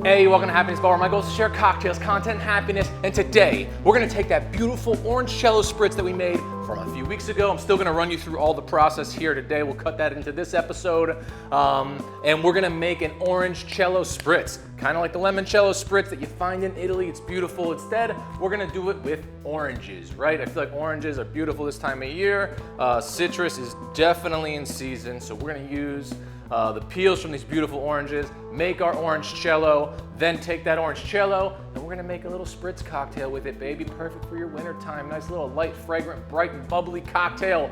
Hey, welcome to Happiness Bar. My goal is to share cocktails, content, and happiness. And today, we're gonna take that beautiful Orangecello Spritz that we made from a few weeks ago. I'm still gonna run you through all the process here today. We'll cut that into this episode. And we're gonna make an Orangecello Spritz, kind of like the Limoncello Spritz that you find in Italy. It's beautiful. Instead, we're gonna do it with oranges, right? I feel like oranges are beautiful this time of year. Citrus is definitely in season, so we're gonna use the peels from these beautiful oranges, make our Orangecello, then take that Orangecello, and we're gonna make a little spritz cocktail with it, baby. Perfect for your winter time. Nice little light, fragrant, bright, and bubbly cocktail.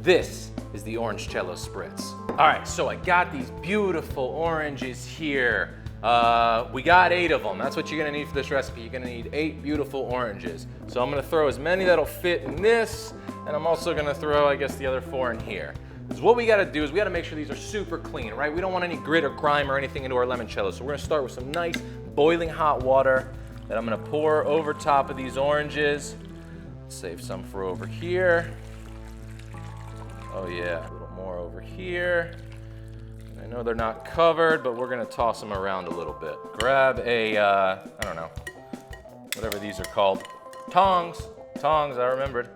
This is the Orangecello Spritz. All right, so I got these beautiful oranges here. We got 8 of them. That's what you're gonna need for this recipe. You're gonna need 8 beautiful oranges. So I'm gonna throw as many that'll fit in this, and I'm also gonna throw, I guess, the other 4 in here. Because what we gotta do is we gotta make sure these are super clean, right? We don't want any grit or grime or anything into our limoncello. So we're gonna start with some nice boiling hot water that I'm gonna pour over top of these oranges. Save some for over here. Oh yeah, a little more over here. I know they're not covered, but we're gonna toss them around a little bit. Grab a, I don't know, whatever these are called. Tongs, I remembered.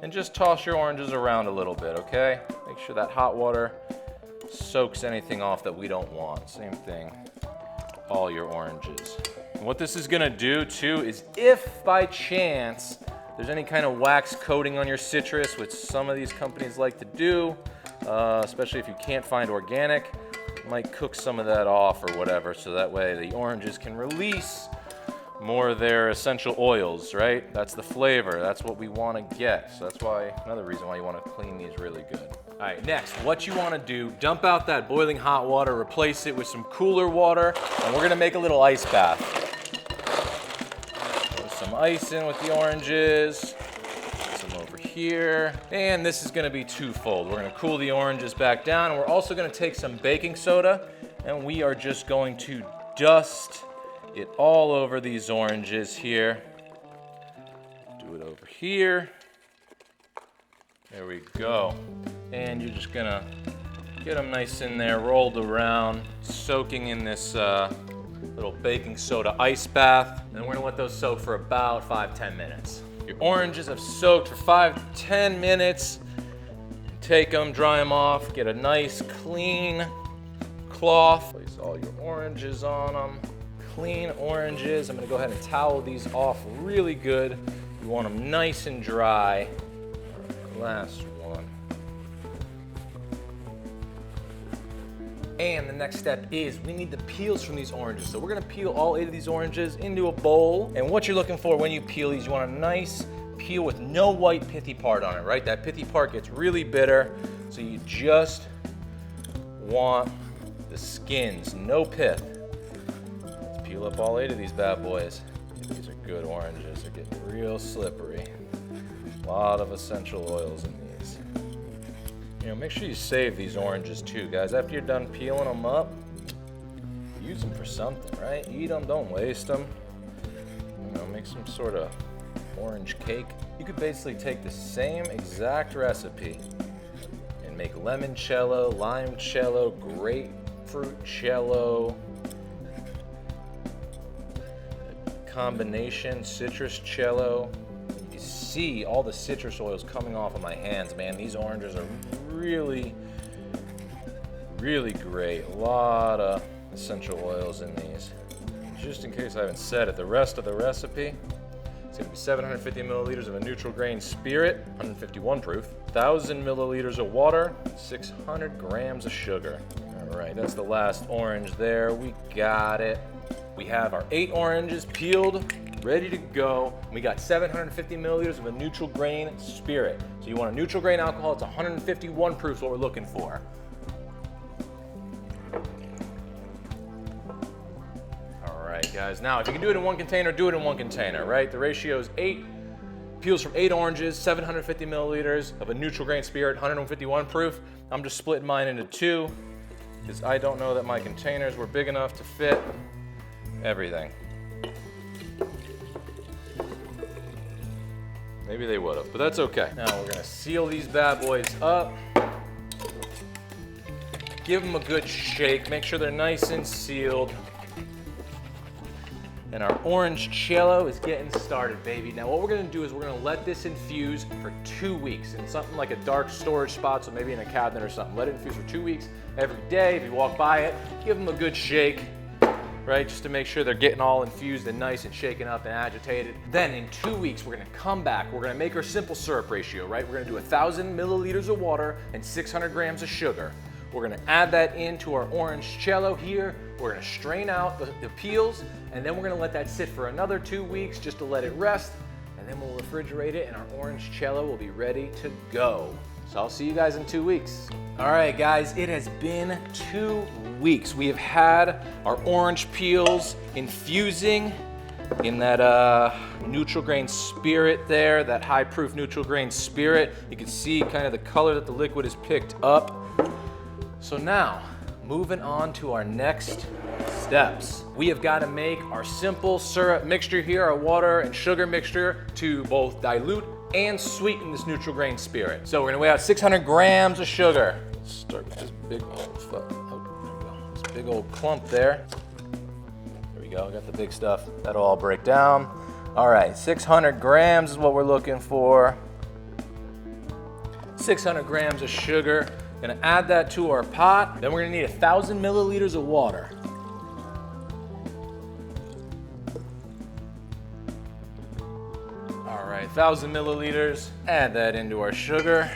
And just toss your oranges around a little bit, okay? Make sure that hot water soaks anything off that we don't want. Same thing, all your oranges. And what this is gonna do too is if by chance there's any kind of wax coating on your citrus, which some of these companies like to do, especially if you can't find organic, you might cook some of that off or whatever, so that way the oranges can release more of their essential oils, right? That's the flavor, that's what we wanna get. So that's why, another reason why you wanna clean these really good. All right, next, what you wanna do, dump out that boiling hot water, replace it with some cooler water, and we're gonna make a little ice bath. Put some ice in with the oranges, some over here, and this is gonna be twofold. We're gonna cool the oranges back down, and we're also gonna take some baking soda, and we are just going to dust it all over these oranges here. Do it over here. There we go. And you're just gonna get them nice in there, rolled around, soaking in this little baking soda ice bath. And we're gonna let those soak for about 5-10 minutes. Your oranges have soaked for 5-10 minutes. Take them, dry them off, get a nice clean cloth. Place all your oranges on them. Clean oranges. I'm gonna go ahead and towel these off really good. You want them nice and dry. All right, last one. And the next step is we need the peels from these oranges. So we're gonna peel all 8 of these oranges into a bowl. And what you're looking for when you peel these, you want a nice peel with no white pithy part on it, right? That pithy part gets really bitter. So you just want the skins, no pith. Peel up all 8 of these bad boys. These are good oranges. They're getting real slippery. A lot of essential oils in these. You know, make sure you save these oranges too, guys. After you're done peeling them up, use them for something, right? Eat them, don't waste them. You know, make some sort of orange cake. You could basically take the same exact recipe and make limoncello, limecello, grapefruitcello, combination citruscello. You see all the citrus oils coming off of my hands, man. These oranges are really, really great. A lot of essential oils in these. Just in case I haven't said it, the rest of the recipe, it's gonna be 750 milliliters of a neutral grain spirit, 151 proof, 1,000 milliliters of water, 600 grams of sugar. All right, that's the last orange there. We got it. We have our 8 oranges peeled, ready to go. We got 750 milliliters of a neutral grain spirit. So you want a neutral grain alcohol, it's 151 proof is what we're looking for. All right, guys. Now, if you can do it in one container, do it in one container, right? The ratio is 8 peels from 8 oranges, 750 milliliters of a neutral grain spirit, 151 proof. I'm just splitting mine into 2 because I don't know that my containers were big enough to fit everything. Maybe they would have, but that's okay. Now we're gonna seal these bad boys up. Give them a good shake. Make sure they're nice and sealed. And our Orangecello is getting started, baby. Now what we're gonna do is we're gonna let this infuse for 2 weeks in something like a dark storage spot, so maybe in a cabinet or something. Let it infuse for 2 weeks every day. If you walk by it, give them a good shake, right? Just to make sure they're getting all infused and nice and shaken up and agitated. Then in 2 weeks, we're gonna come back. We're gonna make our simple syrup ratio, right? We're gonna do 1,000 milliliters of water and 600 grams of sugar. We're gonna add that into our Orangecello here. We're gonna strain out the peels, and then we're gonna let that sit for another 2 weeks just to let it rest, and then we'll refrigerate it, and our Orangecello will be ready to go. So I'll see you guys in 2 weeks. All right, guys, it has been 2 weeks. We have had our orange peels infusing in that neutral grain spirit there, that high proof neutral grain spirit. You can see kind of the color that the liquid has picked up. So now, moving on to our next steps. We have got to make our simple syrup mixture here, our water and sugar mixture, to both dilute and sweeten this neutral grain spirit. So we're gonna weigh out 600 grams of sugar. Let's start with this big old, this big old clump there. There we go, got the big stuff. That'll all break down. All right, 600 grams is what we're looking for. 600 grams of sugar. Gonna add that to our pot. Then we're gonna need 1,000 milliliters of water. All right, 1,000 milliliters. Add that into our sugar.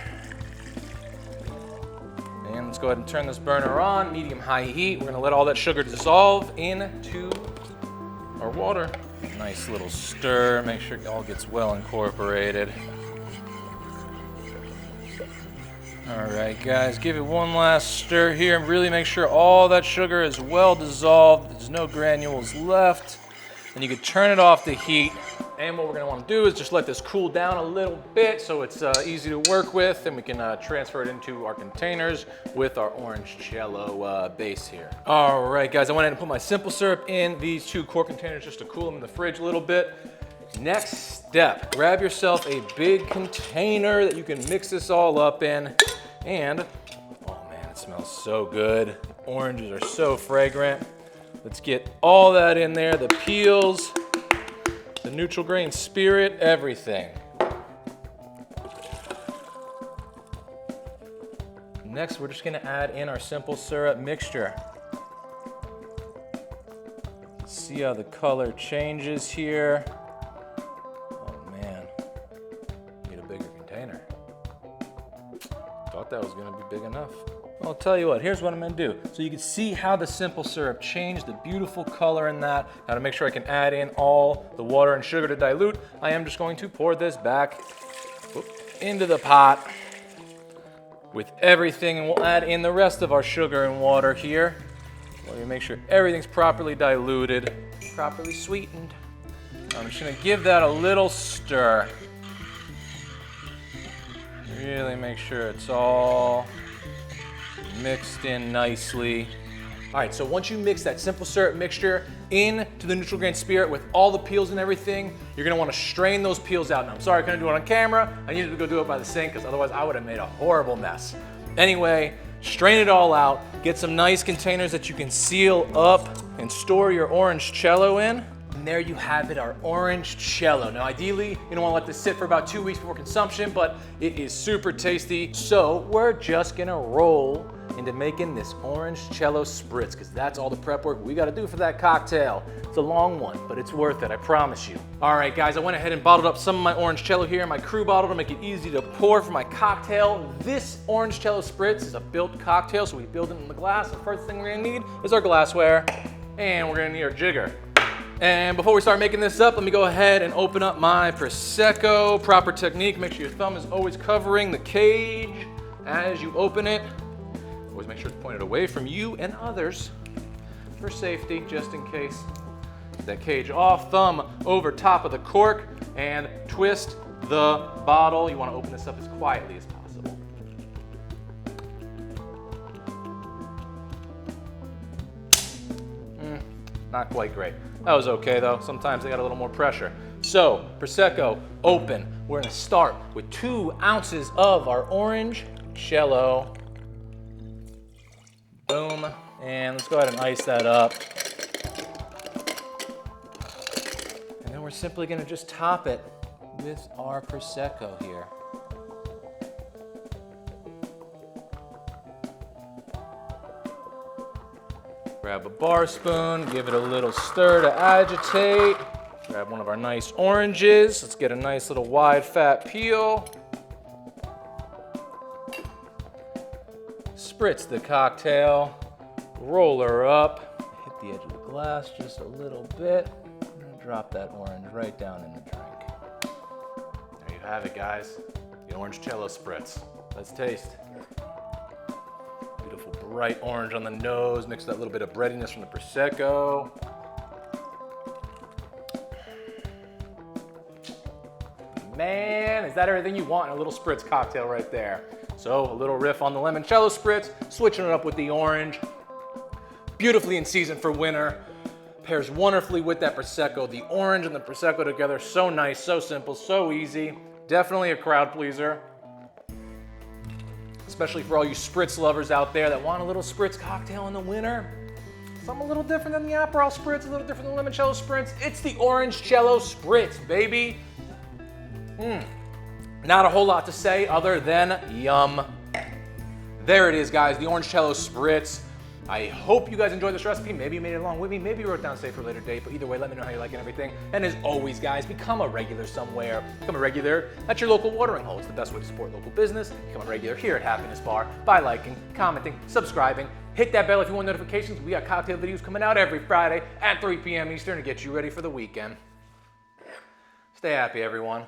And let's go ahead and turn this burner on, medium-high heat. We're gonna let all that sugar dissolve into our water. Nice little stir, make sure it all gets well incorporated. All right, guys, give it one last stir here and really make sure all that sugar is well dissolved. There's no granules left. And you can turn it off the heat. And what we're gonna wanna do is just let this cool down a little bit so it's easy to work with, and we can transfer it into our containers with our Orangecello base here. All right, guys, I went ahead and put my simple syrup in these 2 quart containers just to cool them in the fridge a little bit. Next step, grab yourself a big container that you can mix this all up in. And, oh man, it smells so good. Oranges are so fragrant. Let's get all that in there, the peels, the neutral grain spirit, everything. Next, we're just gonna add in our simple syrup mixture. See how the color changes here. That was gonna be big enough. I'll tell you what, here's what I'm gonna do. So you can see how the simple syrup changed, the beautiful color in that. Now to make sure I can add in all the water and sugar to dilute, I am just going to pour this back into the pot with everything, and we'll add in the rest of our sugar and water here. We'll make sure everything's properly diluted, properly sweetened. I'm just gonna give that a little stir. Really make sure it's all mixed in nicely. All right, so once you mix that simple syrup mixture into the neutral grain spirit with all the peels and everything, you're gonna wanna strain those peels out. Now, I'm sorry I couldn't do it on camera. I needed to go do it by the sink because otherwise I would have made a horrible mess. Anyway, strain it all out. Get some nice containers that you can seal up and store your Orangecello in. And there you have it, our Orangecello. Now ideally, you don't want to let this sit for about 2 weeks before consumption, but it is super tasty. So we're just gonna roll into making this Orangecello Spritz, because that's all the prep work we gotta do for that cocktail. It's a long one, but it's worth it, I promise you. All right, guys, I went ahead and bottled up some of my Orangecello here in my crew bottle to make it easy to pour for my cocktail. This Orangecello Spritz is a built cocktail, so we build it in the glass. The first thing we're gonna need is our glassware, and we're gonna need our jigger. And before we start making this up, let me go ahead and open up my Prosecco. Proper technique, make sure your thumb is always covering the cage as you open it. Always make sure it's pointed away from you and others for safety, just in case. Get that cage off, thumb over top of the cork, and twist the bottle. You want to open this up as quietly as possible. Not quite great. That was okay though. Sometimes they got a little more pressure. So, Prosecco, open. We're gonna start with 2 ounces of our Orangecello. Boom. And let's go ahead and ice that up. we're simply gonna just top it with our Prosecco here. Grab a bar spoon, give it a little stir to agitate. Grab one of our nice oranges. Let's get a nice little wide fat peel. Spritz the cocktail, roll her up, hit the edge of the glass just a little bit, and drop that orange right down in the drink. There you have it, guys. The Orangecello Spritz. Let's taste. Beautiful bright orange on the nose, mix that little bit of breadiness from the Prosecco. Man, is that everything you want in a little Spritz cocktail right there? So a little riff on the Limoncello Spritz, switching it up with the orange. Beautifully in season for winter. Pairs wonderfully with that Prosecco. The orange and the Prosecco together, so nice, so simple, so easy. Definitely a crowd pleaser. Especially for all you Spritz lovers out there that want a little Spritz cocktail in the winter. Something a little different than the Aperol Spritz, a little different than the Limoncello Spritz. It's the Orangecello Spritz, baby. Not a whole lot to say other than yum. There it is, guys, the Orangecello Spritz. I hope you guys enjoyed this recipe. Maybe you made it along with me. Maybe you wrote it down safe for a later date. But either way, let me know how you like it and everything. And as always, guys, become a regular somewhere. Become a regular at your local watering hole. It's the best way to support local business. Become a regular here at Happiness Bar by liking, commenting, subscribing. Hit that bell if you want notifications. We got cocktail videos coming out every Friday at 3 p.m. Eastern to get you ready for the weekend. Stay happy, everyone.